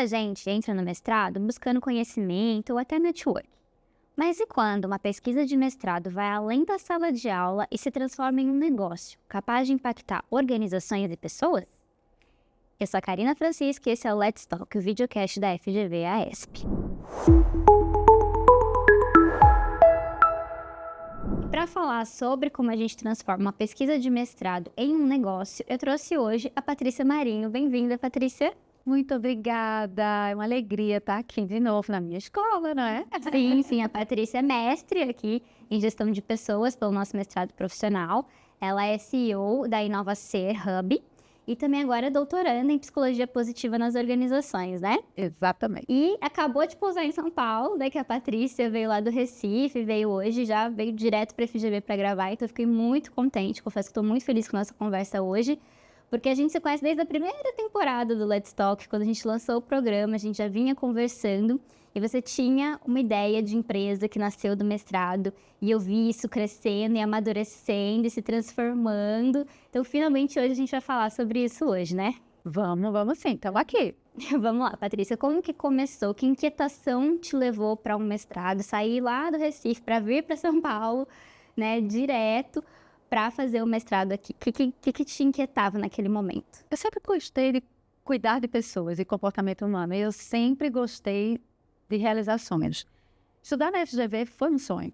Muita gente entra no mestrado buscando conhecimento ou até network. Mas e quando uma pesquisa de mestrado vai além da sala de aula e se transforma em um negócio, capaz de impactar organizações e pessoas? Eu sou a Karina Francisca e esse é o Let's Talk, o videocast da FGV AESP. Para falar sobre como a gente transforma uma pesquisa de mestrado em um negócio, eu trouxe hoje a Patrícia Marinho. Bem-vinda, Patrícia. Muito obrigada, é uma alegria estar aqui de novo na minha escola, não é? Sim, a Patrícia é mestre aqui em gestão de pessoas pelo nosso mestrado profissional. Ela é CEO da Inovacer Hub e também agora é doutoranda em psicologia positiva nas organizações, né? Exatamente. E acabou de pousar em São Paulo, né? Que a Patrícia veio lá do Recife, veio hoje, já veio direto para a FGV para gravar, então eu fiquei muito contente, confesso que estou muito feliz com a nossa conversa hoje. Porque a gente se conhece desde a primeira temporada do Let's Talk, quando a gente lançou o programa, a gente já vinha conversando e você tinha uma ideia de empresa que nasceu do mestrado e eu vi isso crescendo e amadurecendo e se transformando. Então, finalmente, hoje a gente vai falar sobre isso hoje, né? Vamos sim, estamos aqui. Vamos lá, Patrícia, como que começou? Que inquietação te levou para um mestrado? Sair lá do Recife para vir para São Paulo, né, direto para fazer o mestrado aqui? O que te inquietava naquele momento? Eu sempre gostei de cuidar de pessoas e comportamento humano. Eu sempre gostei de realizar sonhos. Estudar na FGV foi um sonho.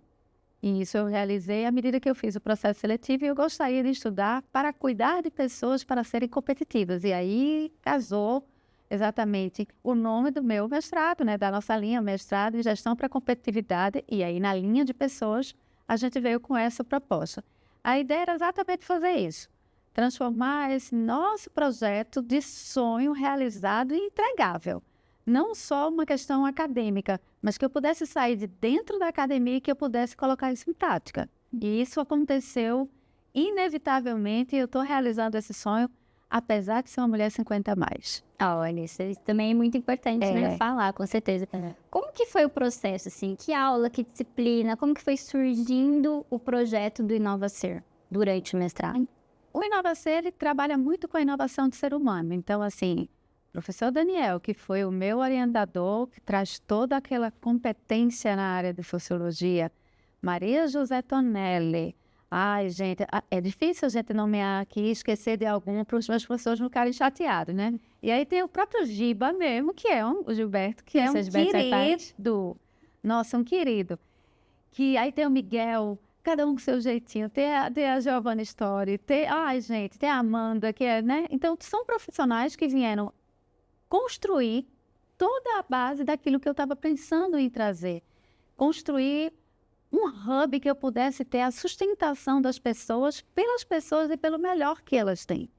E isso eu realizei à medida que eu fiz o processo seletivo e eu gostaria de estudar para cuidar de pessoas para serem competitivas. E aí casou exatamente o nome do meu mestrado, né, da nossa linha, mestrado em gestão para competitividade. E aí na linha de pessoas a gente veio com essa proposta. A ideia era exatamente fazer isso, transformar esse nosso projeto de sonho realizado e entregável. Não só uma questão acadêmica, mas que eu pudesse sair de dentro da academia e que eu pudesse colocar isso em prática. E isso aconteceu inevitavelmente e eu estou realizando esse sonho, apesar de ser uma mulher 50 a mais. Olha, isso também é muito importante, né? Falar, com certeza. Como que foi o processo, assim? Que aula, que disciplina? Como que foi surgindo o projeto do Inovacer durante o mestrado? O Inovacer, ele trabalha muito com a inovação do ser humano. Então, assim, o professor Daniel, que foi o meu orientador, que traz toda aquela competência na área de sociologia, Maria José Tonelli. Ai, gente, é difícil a gente nomear aqui e esquecer de algum para os meus professores não ficarem chateados, né? E aí tem o próprio Giba mesmo, que é o Gilberto, que é um querido. Nossa, um querido. Que aí tem o Miguel, cada um com seu jeitinho. Tem a Giovanna Story, ai, gente, tem a Amanda, que é, né? Então, são profissionais que vieram construir toda a base daquilo que eu estava pensando em trazer. Construir um hub que eu pudesse ter a sustentação das pessoas, pelas pessoas e pelo melhor que elas têm.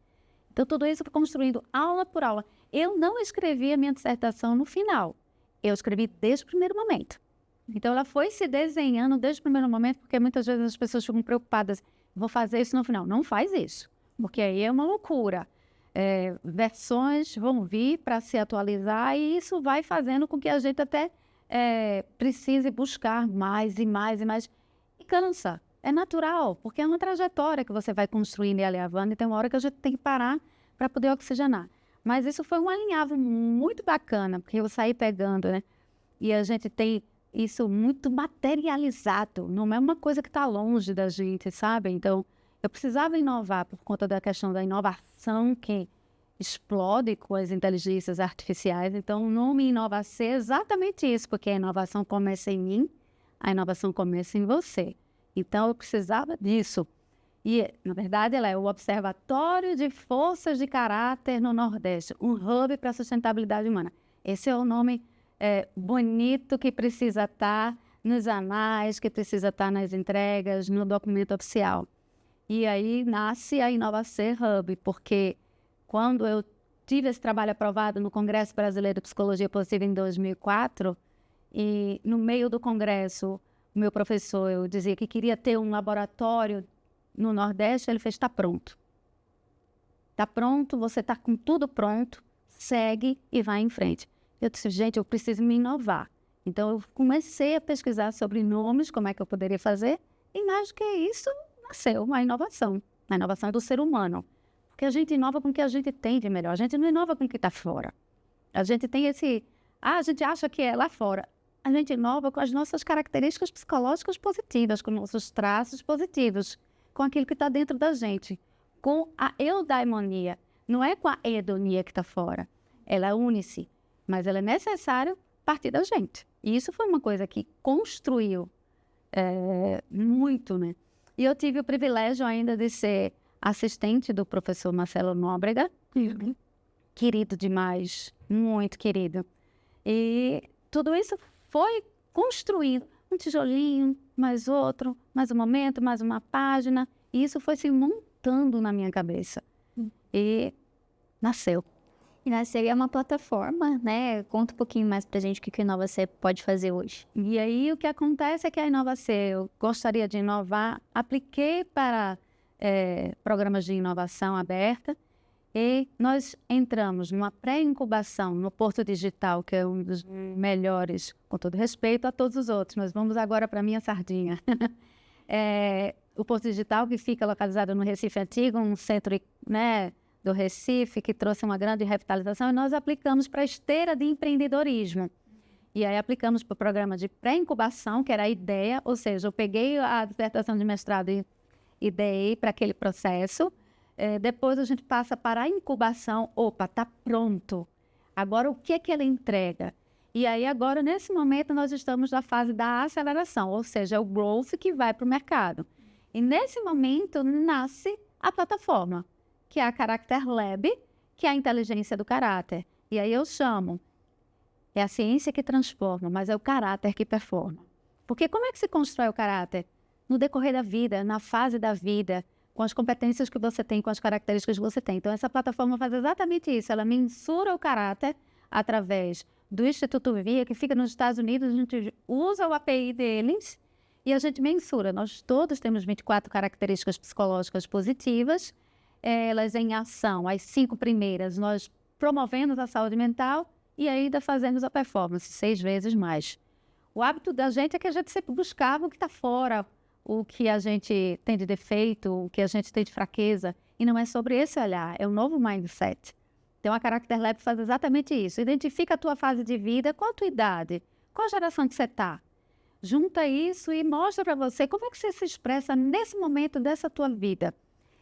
Então, tudo isso foi construindo aula por aula. Eu não escrevi a minha dissertação no final. Eu escrevi desde o primeiro momento. Então, ela foi se desenhando desde o primeiro momento, porque muitas vezes as pessoas ficam preocupadas. Vou fazer isso no final. Não faz isso, porque aí é uma loucura. Versões vão vir para se atualizar e isso vai fazendo com que a gente até precise buscar mais e mais e mais. E cansa. É natural, porque é uma trajetória que você vai construindo e alinhavando e tem uma hora que a gente tem que parar para poder oxigenar. Mas isso foi um alinhavo muito bacana, porque eu saí pegando, né? E a gente tem isso muito materializado, não é uma coisa que está longe da gente, sabe? Então, eu precisava inovar por conta da questão da inovação que explode com as inteligências artificiais. Então, o nome Inovacer é exatamente isso, porque a inovação começa em mim, a inovação começa em você. Então, eu precisava disso. E, na verdade, ela é o Observatório de Forças de Caráter no Nordeste, um hub para a sustentabilidade humana. Esse é o nome bonito que precisa estar nos anais, que precisa estar nas entregas, no documento oficial. E aí nasce a Inovacer Hub, porque quando eu tive esse trabalho aprovado no Congresso Brasileiro de Psicologia Positiva em 2004, e no meio do congresso, o meu professor, eu dizia que queria ter um laboratório no Nordeste, ele fez, está pronto. Está pronto, você está com tudo pronto, segue e vai em frente. Eu disse, gente, eu preciso me inovar. Então, eu comecei a pesquisar sobre nomes, como é que eu poderia fazer, e mais do que isso, nasceu a inovação do ser humano. Porque a gente inova com o que a gente tem de melhor, a gente não inova com o que está fora. A gente tem a gente acha que é lá fora. A gente inova com as nossas características psicológicas positivas, com nossos traços positivos, com aquilo que está dentro da gente, com a eudaimonia. Não é com a hedonia que está fora. Ela une-se, mas ela é necessária partir da gente. E isso foi uma coisa que construiu muito, né? E eu tive o privilégio ainda de ser assistente do professor Marcelo Nóbrega, querido demais, muito querido. E tudo isso foi construindo um tijolinho, mais outro, mais um momento, mais uma página. E isso foi se montando na minha cabeça. E nasceu. E nasceu é uma plataforma, né? Conta um pouquinho mais pra gente o que a InovaC pode fazer hoje. E aí o que acontece é que a InovaC, eu gostaria de inovar, apliquei para programas de inovação aberta e nós entramos numa pré-incubação no Porto Digital, que é um dos melhores, com todo respeito a todos os outros, mas vamos agora para a minha sardinha. O Porto Digital, que fica localizado no Recife Antigo, um centro, né, do Recife, que trouxe uma grande revitalização, e nós aplicamos para a esteira de empreendedorismo. E aí aplicamos para o programa de pré-incubação, que era a ideia, ou seja, eu peguei a dissertação de mestrado e ideei para aquele processo. Depois a gente passa para a incubação. Opa, está pronto. Agora, o que é que ela entrega? E aí, agora, nesse momento, nós estamos na fase da aceleração, ou seja, é o growth que vai para o mercado. E nesse momento, nasce a plataforma, que é a Character Lab, que é a inteligência do caráter. E aí eu chamo, é a ciência que transforma, mas é o caráter que performa. Porque como é que se constrói o caráter? No decorrer da vida, na fase da vida, com as competências que você tem, com as características que você tem. Então, essa plataforma faz exatamente isso. Ela mensura o caráter através do Instituto VIA, que fica nos Estados Unidos. A gente usa o API deles e a gente mensura. Nós todos temos 24 características psicológicas positivas. Elas em ação, as 5 primeiras, nós promovemos a saúde mental e ainda fazemos a performance 6 vezes mais. O hábito da gente é que a gente sempre buscava o que está fora, o que a gente tem de defeito, o que a gente tem de fraqueza. E não é sobre esse olhar, é um novo mindset. Então, a Character Lab faz exatamente isso. Identifica a tua fase de vida, qual a tua idade, qual a geração que você está. Junta isso e mostra para você como é que você se expressa nesse momento dessa tua vida.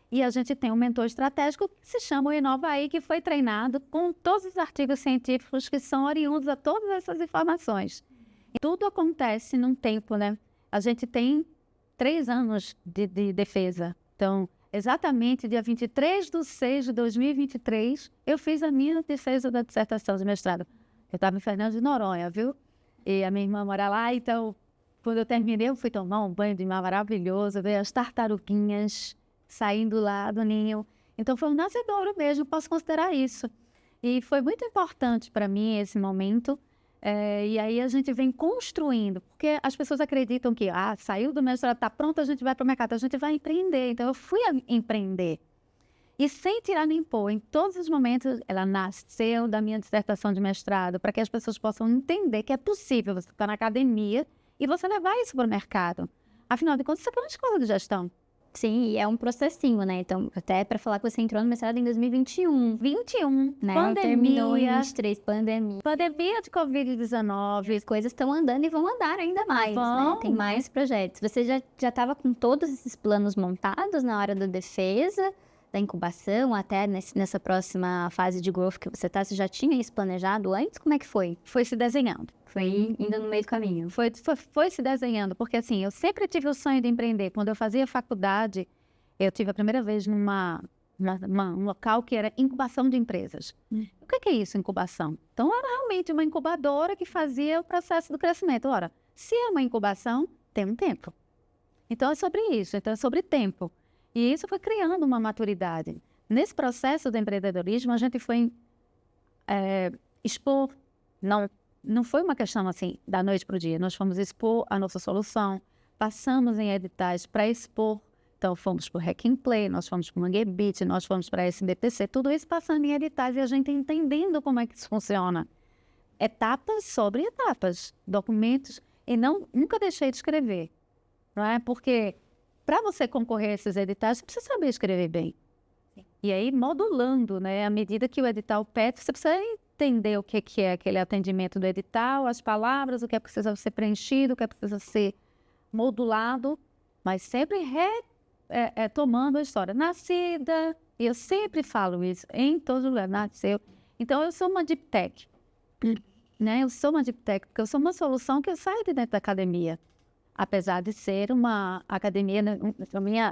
E a gente tem um mentor estratégico que se chama o Inovaí, que foi treinado com todos os artigos científicos que são oriundos a todas essas informações. E tudo acontece num tempo, né? A gente tem 3 anos de defesa. Então, exatamente dia 23/6/2023, eu fiz a minha defesa da dissertação de mestrado. Eu estava em Fernando de Noronha, viu? E a minha irmã mora lá, então, quando eu terminei, eu fui tomar um banho de mar maravilhoso, ver as tartaruguinhas saindo lá do ninho. Então, foi um nascedouro mesmo, posso considerar isso. E foi muito importante para mim esse momento. E aí a gente vem construindo, porque as pessoas acreditam que saiu do mestrado, está pronto, a gente vai para o mercado, a gente vai empreender. Então, eu fui empreender. E sem tirar nem pôr, em todos os momentos, ela nasceu da minha dissertação de mestrado, para que as pessoas possam entender que é possível você estar na academia e você levar isso para o mercado. Afinal de contas, você está na escola de gestão. Sim, e é um processinho, né? Então, até para falar que você entrou no mestrado em 2021. 21, né? Pandemia. Terminou em 23, pandemia. Pandemia de Covid-19. As coisas estão andando e vão andar ainda mais, né? Tem mais projetos. Você já estava com todos esses planos montados na hora da defesa, da incubação, até nessa próxima fase de growth que você está? Você já tinha isso planejado antes? Como é que foi? Foi se desenhando. Foi indo no meio do caminho. Foi se desenhando, porque assim, eu sempre tive o sonho de empreender. Quando eu fazia faculdade, eu tive a primeira vez um local que era incubação de empresas. O que é isso, incubação? Então, era realmente uma incubadora que fazia o processo do crescimento. Ora, se é uma incubação, tem um tempo. Então, é sobre isso, então é sobre tempo. E isso foi criando uma maturidade. Nesse processo do empreendedorismo, a gente foi expor, não foi uma questão assim, da noite para o dia. Nós fomos expor a nossa solução, passamos em editais para expor. Então, fomos para o Hack and Play, nós fomos para o Manguebit, nós fomos para a SBPC, tudo isso passando em editais e a gente entendendo como é que isso funciona. Etapas sobre etapas, documentos, e nunca deixei de escrever. Não é? Porque para você concorrer a esses editais, você precisa saber escrever bem. Sim. E aí, modulando, né? À medida que o edital pede, você precisa ir entender o que é aquele atendimento do edital, as palavras, o que é precisa ser preenchido, o que é precisa ser modulado, mas sempre tomando a história. Nascida, eu sempre falo isso, em todo lugar, nasceu. Então, eu sou uma deep tech, né? Eu sou uma deep tech, porque eu sou uma solução que sai de dentro da academia. Apesar de ser uma academia, né?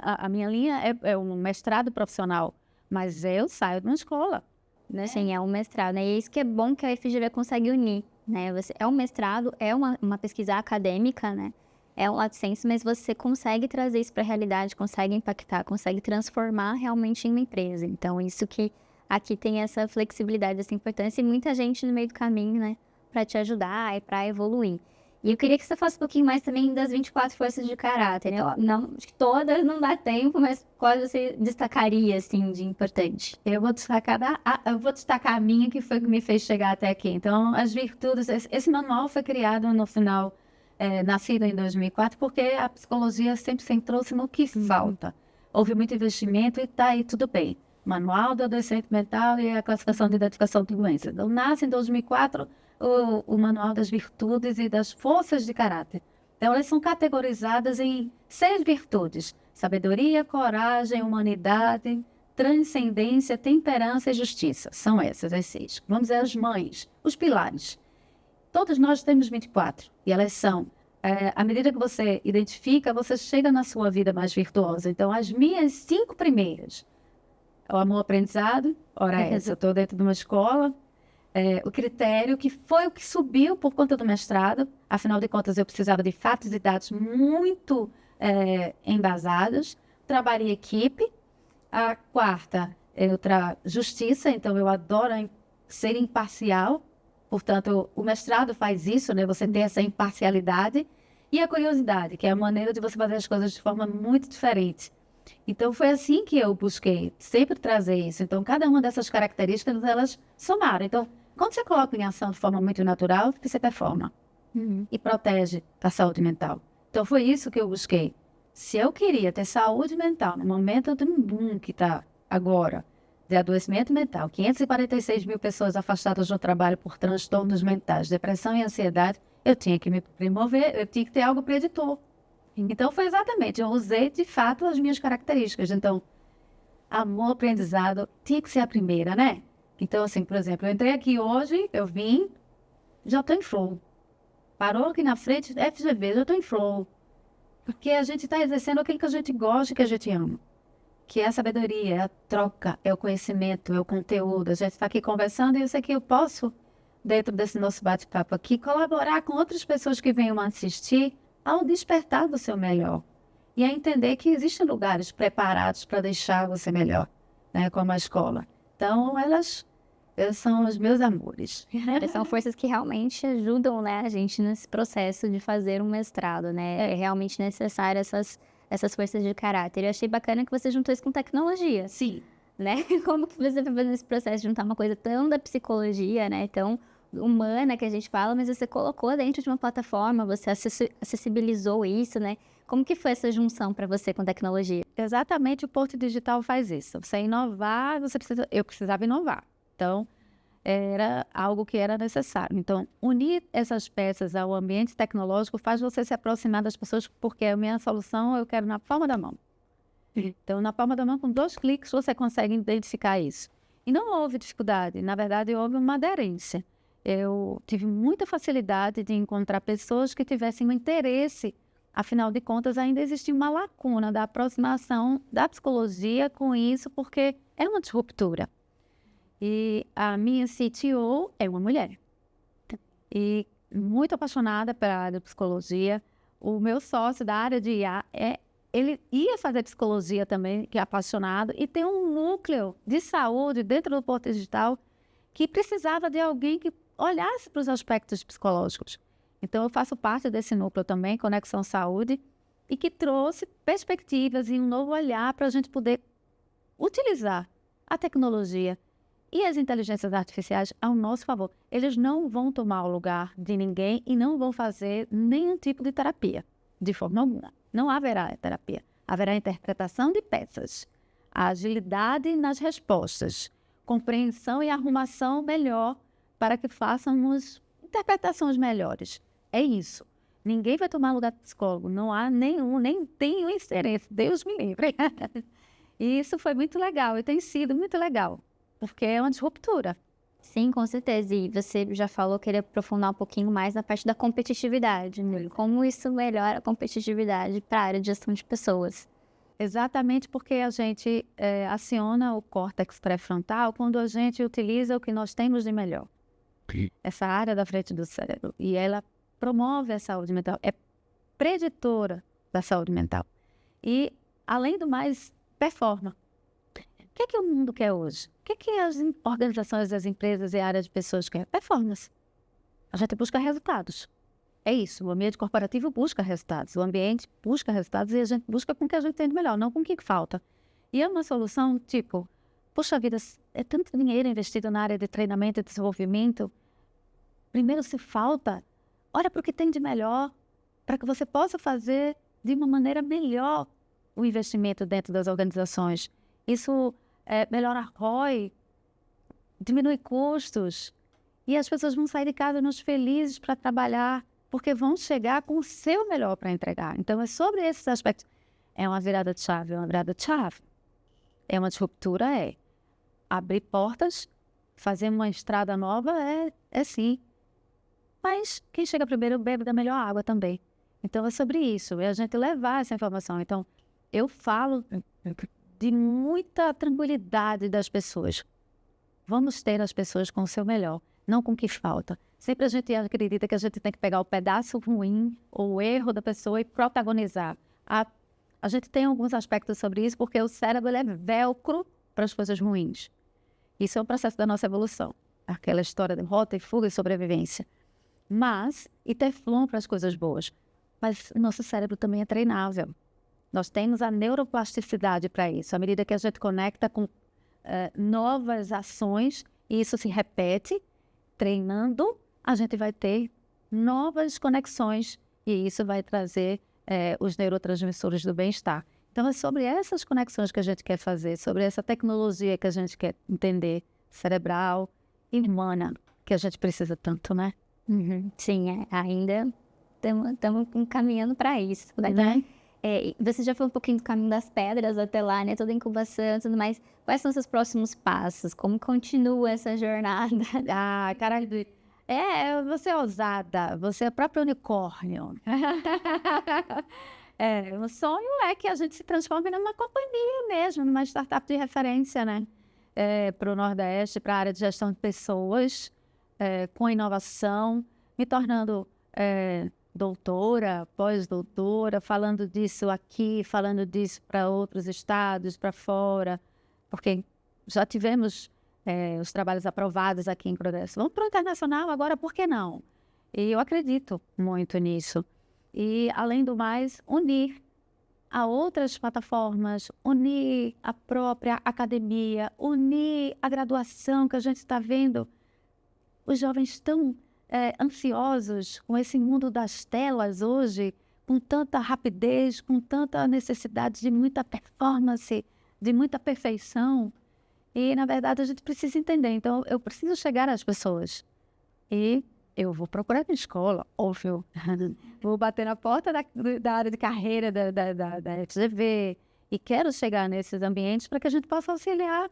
A minha linha é um mestrado profissional, mas eu saio de uma escola, né? Sim, é um mestrado, né? E é isso que é bom que a FGV consegue unir, né? É um mestrado, é uma pesquisa acadêmica, né? É um licença, mas você consegue trazer isso para a realidade, consegue impactar, consegue transformar realmente em uma empresa. Então, isso que aqui tem essa flexibilidade, essa importância, e muita gente no meio do caminho, né? Para te ajudar e para evoluir. E eu queria que você falasse um pouquinho mais também das 24 forças de caráter, né? Não, acho que todas não dá tempo, mas quais você destacaria, assim, de importante? Eu vou destacar a minha, que foi que me fez chegar até aqui. Então, as virtudes, esse manual foi criado no final, nascido em 2004, porque a psicologia sempre se trouxe no que falta. Houve muito investimento e está aí tudo bem. Manual do adoecimento mental e a classificação de identificação de doenças. Então, nasce em 2004 o Manual das Virtudes e das Forças de Caráter. Então, elas são categorizadas em 6 virtudes: sabedoria, coragem, humanidade, transcendência, temperança e justiça. São essas as 6. Vamos dizer as mães, os pilares. Todos nós temos 24 e elas são, à medida que você identifica, você chega na sua vida mais virtuosa. Então, as minhas 5 primeiras: o amor-aprendizado, ora essa, eu estou dentro de uma escola. O critério, que foi o que subiu por conta do mestrado. Afinal de contas, eu precisava de fatos e dados muito embasados. Trabalho em equipe. A 4ª, justiça. Então, eu adoro ser imparcial. Portanto, o mestrado faz isso, né? Você tem essa imparcialidade. E a curiosidade, que é a maneira de você fazer as coisas de forma muito diferente. Então, foi assim que eu busquei sempre trazer isso. Então, cada uma dessas características, elas somaram. Então, quando você coloca em ação de forma muito natural, você performa e protege a saúde mental. Então, foi isso que eu busquei. Se eu queria ter saúde mental no momento de um boom que está agora, de adoecimento mental, 546 mil pessoas afastadas do trabalho por transtornos mentais, depressão e ansiedade, eu tinha que me promover, eu tinha que ter algo preditor. Então, foi exatamente, eu usei de fato as minhas características. Então, amor, aprendizado, tinha que ser a primeira, né? Então, assim, por exemplo, eu entrei aqui hoje, eu vim, já estou em flow. Parou aqui na frente, FGV, já estou em flow. Porque a gente está exercendo aquilo que a gente gosta e que a gente ama. Que é a sabedoria, é a troca, é o conhecimento, é o conteúdo. A gente está aqui conversando e eu sei que eu posso, dentro desse nosso bate-papo aqui, colaborar com outras pessoas que venham assistir ao despertar do seu melhor. E a entender que existem lugares preparados para deixar você melhor, né? Como a escola. Então, elas são os meus amores. São forças que realmente ajudam, né, a gente nesse processo de fazer um mestrado, né? É realmente necessário essas forças de caráter. Eu achei bacana que você juntou isso com tecnologia. Sim. Né? Como que você foi fazendo esse processo de juntar uma coisa tão da psicologia, né? Tão humana que a gente fala, mas você colocou dentro de uma plataforma, você acessibilizou isso, né? Como que foi essa junção para você com tecnologia? Exatamente, o Porto Digital faz isso. Você inovar, eu precisava inovar. Então, era algo que era necessário. Então, unir essas peças ao ambiente tecnológico faz você se aproximar das pessoas, porque a minha solução eu quero na palma da mão. Então, na palma da mão, com 2 cliques, você consegue identificar isso. E não houve dificuldade, na verdade, houve uma aderência. Eu tive muita facilidade de encontrar pessoas que tivessem um interesse. Afinal de contas, ainda existia uma lacuna da aproximação da psicologia com isso, porque é uma disruptura. E a minha CTO é uma mulher. E muito apaixonada pela área de psicologia. O meu sócio da área de IA, ele ia fazer psicologia também, que é apaixonado, e tem um núcleo de saúde dentro do Porto Digital que precisava de alguém que olhasse para os aspectos psicológicos. Então, eu faço parte desse núcleo também, Conexão Saúde, e que trouxe perspectivas e um novo olhar para a gente poder utilizar a tecnologia e as inteligências artificiais ao nosso favor. Eles não vão tomar o lugar de ninguém e não vão fazer nenhum tipo de terapia, de forma alguma. Não haverá terapia. Haverá interpretação de peças, agilidade nas respostas, compreensão e arrumação melhor para que façamos interpretações melhores. É isso. Ninguém vai tomar lugar de psicólogo. Não há nenhum, nem tem o interesse. Deus me livre. E isso foi muito legal e tem sido muito legal, porque é uma disruptura. Sim, com certeza. E você já falou que queria aprofundar um pouquinho mais na parte da competitividade, né? Como isso melhora a competitividade para a área de gestão de pessoas. Exatamente porque a gente aciona o córtex pré-frontal quando a gente utiliza o que nós temos de melhor. Essa área da frente do cérebro. E ela promove a saúde mental, é preditora da saúde mental. E, além do mais, performa. O que o mundo quer hoje? O que as organizações, as empresas e a área de pessoas querem? Performance. A gente busca resultados. É isso, o ambiente corporativo busca resultados, o ambiente busca resultados e a gente busca com o que a gente tem de melhor, não com o que falta. E é uma solução tipo, puxa vida, é tanto dinheiro investido na área de treinamento e desenvolvimento, primeiro se falta, olha para o que tem de melhor, para que você possa fazer de uma maneira melhor o investimento dentro das organizações. Isso melhora a ROI, diminui custos e as pessoas vão sair de casa nos felizes para trabalhar, porque vão chegar com o seu melhor para entregar. Então, é sobre esses aspectos. É uma virada de chave, é uma virada de chave. É uma disruptura, é. Abrir portas, fazer uma estrada nova, é sim. Mas quem chega primeiro bebe da melhor água também. Então, é sobre isso, é a gente levar essa informação. Então, eu falo de muita tranquilidade das pessoas. Vamos ter as pessoas com o seu melhor, não com o que falta. Sempre a gente acredita que a gente tem que pegar o pedaço ruim ou o erro da pessoa e protagonizar. A gente tem alguns aspectos sobre isso porque o cérebro ele é velcro para as coisas ruins. Isso é um processo da nossa evolução. Aquela história de rota e fuga e sobrevivência. E teflon para as coisas boas. Mas o nosso cérebro também é treinável. Nós temos a neuroplasticidade para isso. À medida que a gente conecta com novas ações, e isso se repete, treinando, a gente vai ter novas conexões e isso vai trazer os neurotransmissores do bem-estar. Então, é sobre essas conexões que a gente quer fazer, sobre essa tecnologia que a gente quer entender, cerebral e humana, que a gente precisa tanto, né? Uhum. Sim, ainda estamos caminhando para isso, né? Você já falou um pouquinho do caminho das pedras até lá, né? Toda a incubação e tudo mais. Quais são os seus próximos passos? Como continua essa jornada? Caralho. Você é ousada. Você é o próprio unicórnio. O sonho é que a gente se transforme numa companhia mesmo, numa startup de referência, né? Para o Nordeste, para a área de gestão de pessoas, com inovação, me tornando doutora, pós-doutora, falando disso aqui, falando disso para outros estados, para fora, porque já tivemos os trabalhos aprovados aqui em Progresso. Vamos para o internacional agora, por que não? E eu acredito muito nisso. E, além do mais, unir a outras plataformas, unir a própria academia, unir a graduação que a gente está vendo. Os jovens estão ansiosos com esse mundo das telas hoje, com tanta rapidez, com tanta necessidade de muita performance, de muita perfeição. E, na verdade, a gente precisa entender. Então, eu preciso chegar às pessoas. E eu vou procurar minha escola, óbvio. Vou bater na porta da área de carreira da FGV. E quero chegar nesses ambientes para que a gente possa auxiliar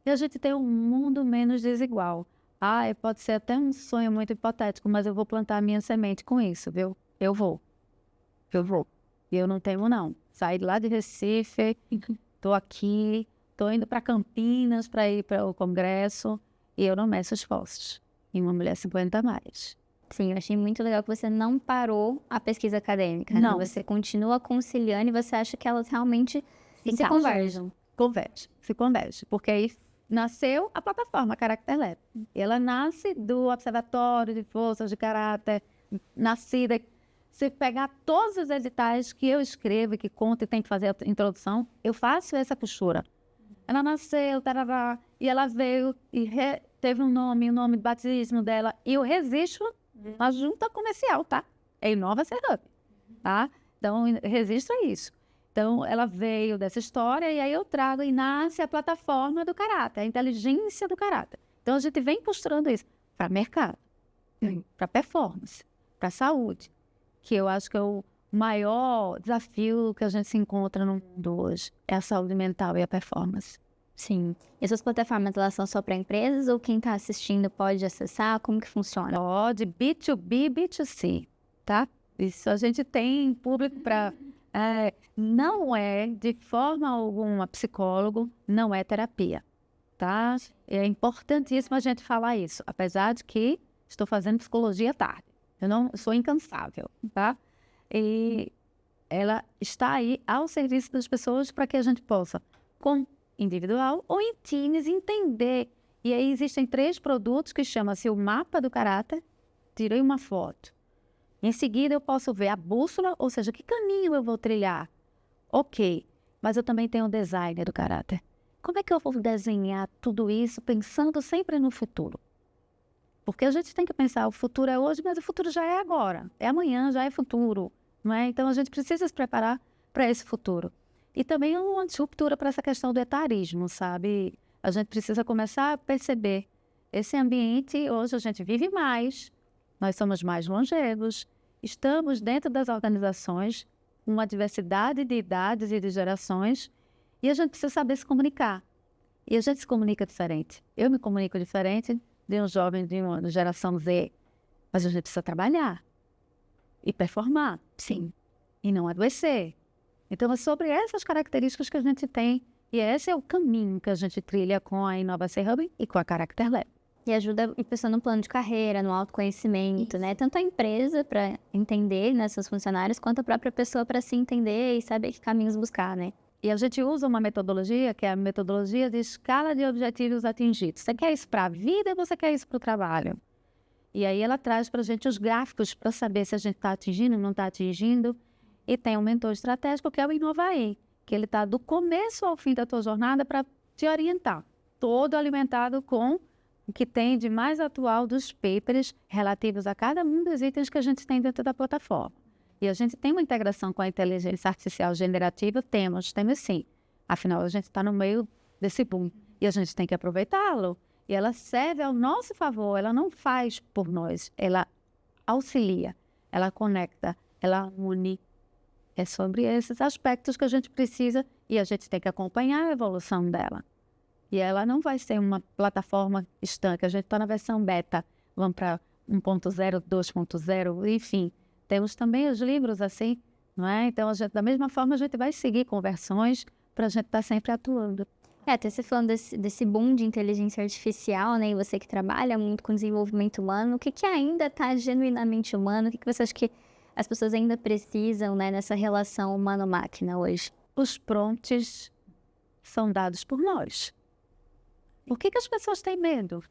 e a gente ter um mundo menos desigual. Pode ser até um sonho muito hipotético, mas eu vou plantar a minha semente com isso, viu? Eu vou. E eu não temo, não. Saí lá de Recife, tô aqui, tô indo para Campinas para ir para o congresso e eu não meço esforços. E uma mulher 50 a mais. Sim, eu achei muito legal que você não parou a pesquisa acadêmica. Não. Né? Você continua conciliando e você acha que elas realmente se convergem. Se converge. Porque aí nasceu a plataforma Character Lab. Ela nasce do Observatório de Forças de Caráter, nascida. Se pegar todos os editais que eu escrevo, que conto e tem que fazer a introdução, eu faço essa costura. Ela nasceu, tarará, e ela veio e teve um nome, o nome de batismo dela, e eu registro na junta comercial, tá? É Inova Serrap, tá? Então, registra isso. Então, ela veio dessa história e aí eu trago e nasce a plataforma do caráter, a inteligência do caráter. Então, a gente vem costurando isso. para mercado, para performance, para saúde, que eu acho que é o maior desafio que a gente se encontra no mundo hoje, é a saúde mental e a performance. Sim. E essas plataformas, elas são só para empresas ou quem está assistindo pode acessar? Como que funciona? Pode, B2B, B2C, tá? Isso a gente tem público para... não é, de forma alguma, psicólogo, não é terapia, tá? É importantíssimo a gente falar isso, apesar de que estou fazendo psicologia à tarde. Eu não sou incansável, tá? E ela está aí ao serviço das pessoas para que a gente possa, com individual ou em times, entender. E aí existem 3 produtos que chama-se o mapa do caráter. Tirei uma foto. Em seguida eu posso ver a bússola, ou seja, que caminho eu vou trilhar. Ok, mas eu também tenho o design do caráter. Como é que eu vou desenhar tudo isso pensando sempre no futuro? Porque a gente tem que pensar, o futuro é hoje, mas o futuro já é agora. É amanhã, já é futuro, não é? Então a gente precisa se preparar para esse futuro. E também uma ruptura para essa questão do etarismo, sabe? A gente precisa começar a perceber esse ambiente. Hoje a gente vive mais, nós somos mais longevos, estamos dentro das organizações, uma diversidade de idades e de gerações, e a gente precisa saber se comunicar. E a gente se comunica diferente. Eu me comunico diferente de um jovem de uma geração Z, mas a gente precisa trabalhar e performar, sim, e não adoecer. Então, é sobre essas características que a gente tem, e esse é o caminho que a gente trilha com a Inova Hub e com a Character Lab. E ajuda a pessoa no plano de carreira, no autoconhecimento, né? Tanto a empresa para entender, né, seus funcionários, quanto a própria pessoa para se entender e saber que caminhos buscar, né? E a gente usa uma metodologia, que é a metodologia de escala de objetivos atingidos. Você quer isso para a vida ou você quer isso para o trabalho? E aí ela traz para a gente os gráficos para saber se a gente está atingindo ou não está atingindo. E tem um mentor estratégico que é o Inovaí, que ele está do começo ao fim da tua jornada para te orientar. Todo alimentado com o que tem de mais atual dos papers relativos a cada um dos itens que a gente tem dentro da plataforma. E a gente tem uma integração com a inteligência artificial generativa? Temos sim. Afinal, a gente está no meio desse boom e a gente tem que aproveitá-lo. E ela serve ao nosso favor, ela não faz por nós, ela auxilia, ela conecta, ela une. É sobre esses aspectos que a gente precisa e a gente tem que acompanhar a evolução dela. E ela não vai ser uma plataforma estanque. A gente está na versão beta, vamos para 1.0, 2.0, enfim. Temos também os livros assim, não é? Então, da mesma forma, a gente vai seguir conversões para a gente estar sempre atuando. Até você falando desse boom de inteligência artificial, né? E você que trabalha muito com desenvolvimento humano, o que ainda está genuinamente humano? O que você acha que as pessoas ainda precisam, né, nessa relação humano-máquina hoje? Os prompts são dados por nós. Por que as pessoas têm medo?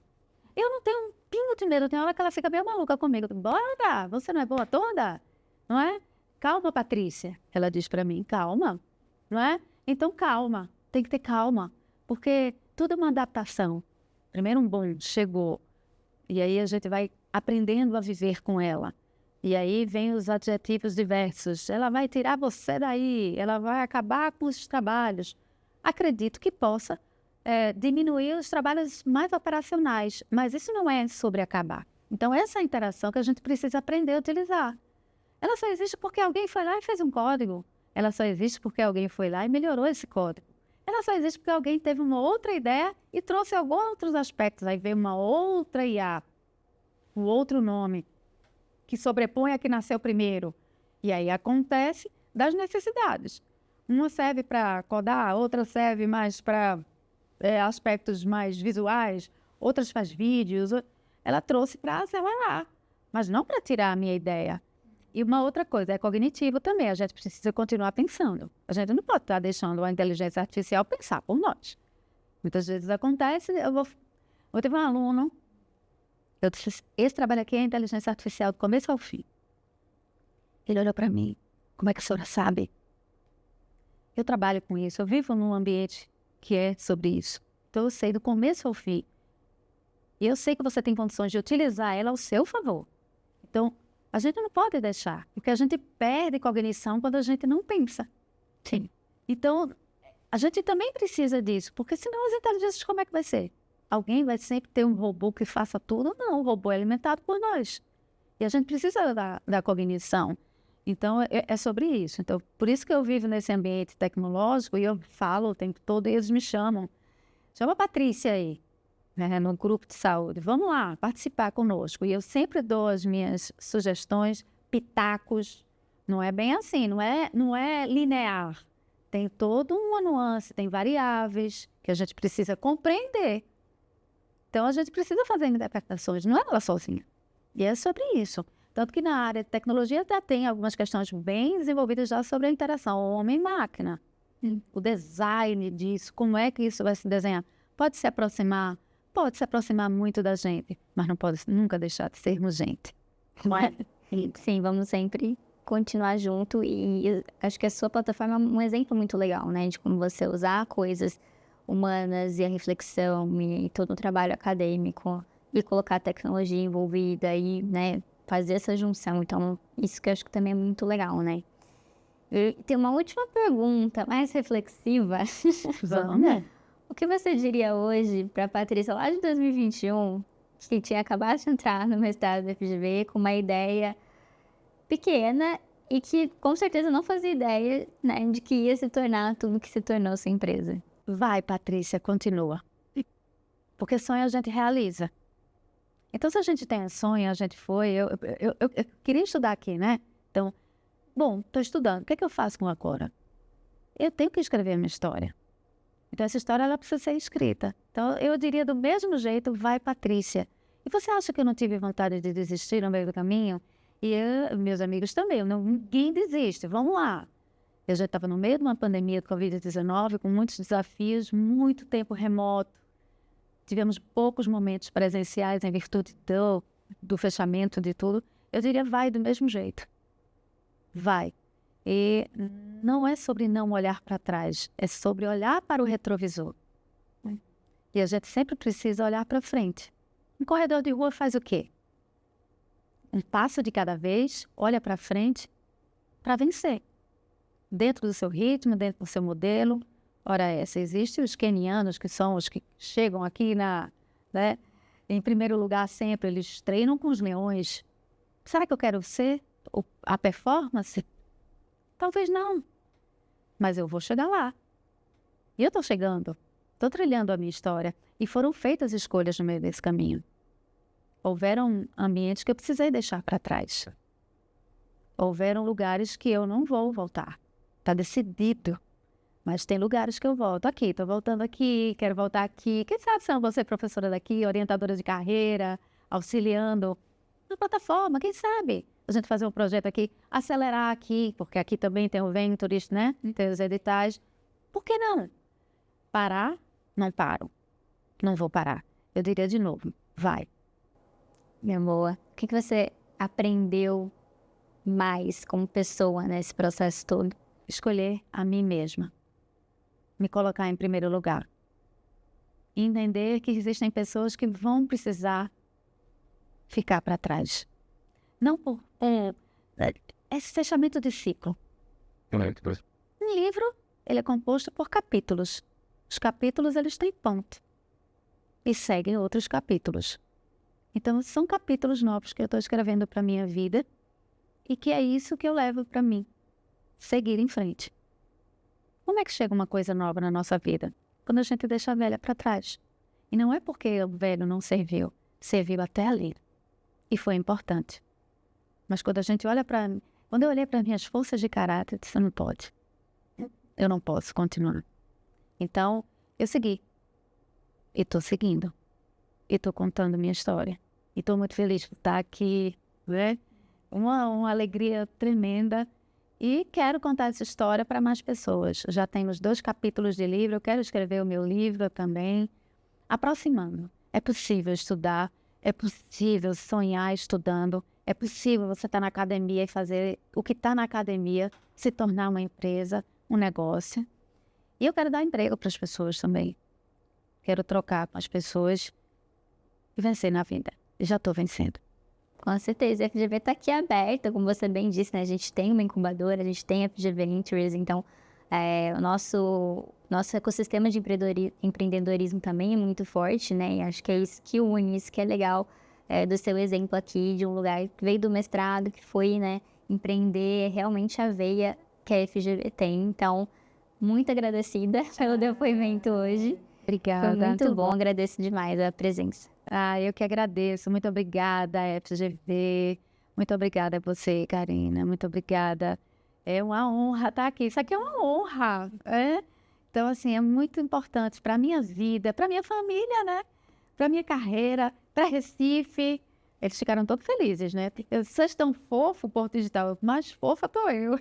Eu não tenho um pingo de medo. Tem hora que ela fica meio maluca comigo. Bora, você não é boa toda? Não é? Calma, Patrícia. Ela diz para mim, calma. Não é? Então, calma. Tem que ter calma. Porque tudo é uma adaptação. Primeiro um boom chegou. E aí a gente vai aprendendo a viver com ela. E aí vem os adjetivos diversos. Ela vai tirar você daí, ela vai acabar com os trabalhos. Acredito que possa diminuir os trabalhos mais operacionais, mas isso não é sobre acabar. Então, essa interação que a gente precisa aprender a utilizar. Ela só existe porque alguém foi lá e fez um código. Ela só existe porque alguém foi lá e melhorou esse código. Ela só existe porque alguém teve uma outra ideia e trouxe alguns outros aspectos. Aí veio uma outra IA, um outro nome, que sobrepõe a que nasceu primeiro. E aí acontece das necessidades. Uma serve para codar, outra serve mais para aspectos mais visuais, outras faz vídeos. Ela trouxe para acelerar, mas não para tirar a minha ideia. E uma outra coisa, é cognitivo também. A gente precisa continuar pensando. A gente não pode estar deixando a inteligência artificial pensar por nós. Muitas vezes acontece, eu tive um aluno, eu disse, esse trabalho aqui é inteligência artificial do começo ao fim. Ele olhou para mim, como é que a senhora sabe? Eu trabalho com isso, eu vivo num ambiente que é sobre isso. Então eu sei do começo ao fim. E eu sei que você tem condições de utilizar ela ao seu favor. Então, a gente não pode deixar, porque a gente perde cognição quando a gente não pensa. Sim. Então, a gente também precisa disso, porque senão as inteligências como é que vai ser? alguém vai sempre ter um robô que faça tudo. Não, o robô é alimentado por nós. E a gente precisa da cognição. Então, é sobre isso. Então, por isso que eu vivo nesse ambiente tecnológico e eu falo o tempo todo e eles me chamam. Chama a Patrícia aí, né, no grupo de saúde. Vamos lá, participar conosco. E eu sempre dou as minhas sugestões, pitacos. Não é bem assim, não é linear. Tem toda uma nuance, tem variáveis que a gente precisa compreender. Então, a gente precisa fazer interpretações, não é ela sozinha. E é sobre isso. Tanto que na área de tecnologia já tem algumas questões bem desenvolvidas já sobre a interação homem-máquina. O design disso, como é que isso vai se desenhar. Pode se aproximar muito da gente, mas não pode nunca deixar de sermos gente. Não é? Sim, vamos sempre continuar junto e eu acho que a sua plataforma é um exemplo muito legal, né? De como você usar coisas humanas e a reflexão e todo o trabalho acadêmico e colocar a tecnologia envolvida e, né, fazer essa junção. Então, isso que eu acho que também é muito legal, né? E tem uma última pergunta, mais reflexiva. Vamos. O que você diria hoje para a Patrícia lá de 2021, que tinha acabado de entrar no mestrado da FGV com uma ideia pequena e que com certeza não fazia ideia, né, de que ia se tornar tudo que se tornou sua empresa? Vai, Patrícia, continua. Porque sonho a gente realiza. Então, se a gente tem um sonho, a gente foi... Eu queria estudar aqui, né? Então, bom, estou estudando. O que é que eu faço com agora? Eu tenho que escrever a minha história. Então, essa história ela precisa ser escrita. Então, eu diria do mesmo jeito, vai, Patrícia. E você acha que eu não tive vontade de desistir no meio do caminho? E meus amigos também. Ninguém desiste. Vamos lá. Eu já estava no meio de uma pandemia de Covid-19, com muitos desafios, muito tempo remoto. Tivemos poucos momentos presenciais em virtude do fechamento de tudo. Eu diria, vai do mesmo jeito. Vai. E não é sobre não olhar para trás, é sobre olhar para o retrovisor. E a gente sempre precisa olhar para frente. Um corredor de rua faz o quê? Um passo de cada vez, olha para frente para vencer. Dentro do seu ritmo, dentro do seu modelo. Ora essa, existem os quenianos, que são os que chegam aqui né, em primeiro lugar sempre, eles treinam com os leões. Será que eu quero ser a performance? Talvez não, mas eu vou chegar lá. E eu estou chegando, estou trilhando a minha história. E foram feitas escolhas no meio desse caminho. Houveram ambientes que eu precisei deixar para trás. Houveram lugares que eu não vou voltar. Está decidido. Mas tem lugares que eu volto aqui, estou voltando aqui, quero voltar aqui. Quem sabe se eu não vou ser professora daqui, orientadora de carreira, auxiliando na plataforma, quem sabe? A gente fazer um projeto aqui, acelerar aqui, porque aqui também tem o Ventures, né? Tem os editais. Por que não? Parar? Não paro. Não vou parar. Eu diria de novo, vai. Minha boa, o que você aprendeu mais como pessoa nesse processo todo? Escolher a mim mesma. Me colocar em primeiro lugar. E entender que existem pessoas que vão precisar ficar para trás. Não por esse fechamento de ciclo. Um livro, ele é composto por capítulos. Os capítulos, eles têm ponto. E seguem outros capítulos. Então, são capítulos novos que eu estou escrevendo para a minha vida e que é isso que eu levo para mim. Seguir em frente. Como é que chega uma coisa nova na nossa vida? Quando a gente deixa a velha para trás. E não é porque o velho não serviu. Serviu até ali. E foi importante. Mas quando a gente olha para... Quando eu olhei para minhas forças de caráter, eu disse, não pode. Eu não posso continuar. Então, eu segui. E estou seguindo. E estou contando minha história. E estou muito feliz por estar aqui, né? Uma alegria tremenda. E quero contar essa história para mais pessoas. Já temos 2 capítulos de livro, eu quero escrever o meu livro também. Aproximando. É possível estudar, é possível sonhar estudando, é possível você estar na academia e fazer o que está na academia, se tornar uma empresa, um negócio. E eu quero dar emprego para as pessoas também. Quero trocar com as pessoas e vencer na vida. E já estou vencendo. Com certeza, a FGV está aqui aberta, como você bem disse, né? A gente tem uma incubadora, a gente tem a FGV Ventures, então o nosso nosso ecossistema de empreendedorismo também é muito forte, né? E acho que é isso que une, isso que é legal do seu exemplo aqui, de um lugar que veio do mestrado, que foi, né, empreender realmente a veia que a FGV tem. Então, muito agradecida pelo depoimento hoje. Obrigada. Foi muito bom, agradeço demais a presença. Eu que agradeço. Muito obrigada, FGV. Muito obrigada a você, Karina. Muito obrigada. É uma honra estar aqui. Isso aqui é uma honra, Então, assim, é muito importante para a minha vida, para a minha família, né? Para a minha carreira, para Recife. Eles ficaram todos felizes, né? Vocês estão fofo, Porto Digital. Mais fofa estou eu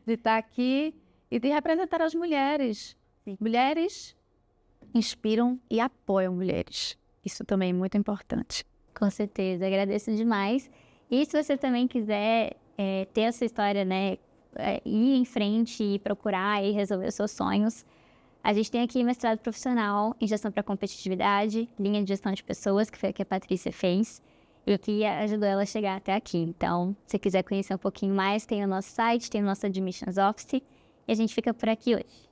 de estar aqui e de representar as mulheres. Sim. Mulheres inspiram e apoiam mulheres. Isso também é muito importante. Com certeza, agradeço demais. E se você também quiser ter essa história, né, ir em frente e procurar e resolver os seus sonhos, a gente tem aqui mestrado profissional em gestão para competitividade, linha de gestão de pessoas, que foi o que a Patrícia fez, e o que ajudou ela a chegar até aqui. Então, se você quiser conhecer um pouquinho mais, tem o nosso site, tem o nosso Admissions Office, e a gente fica por aqui hoje.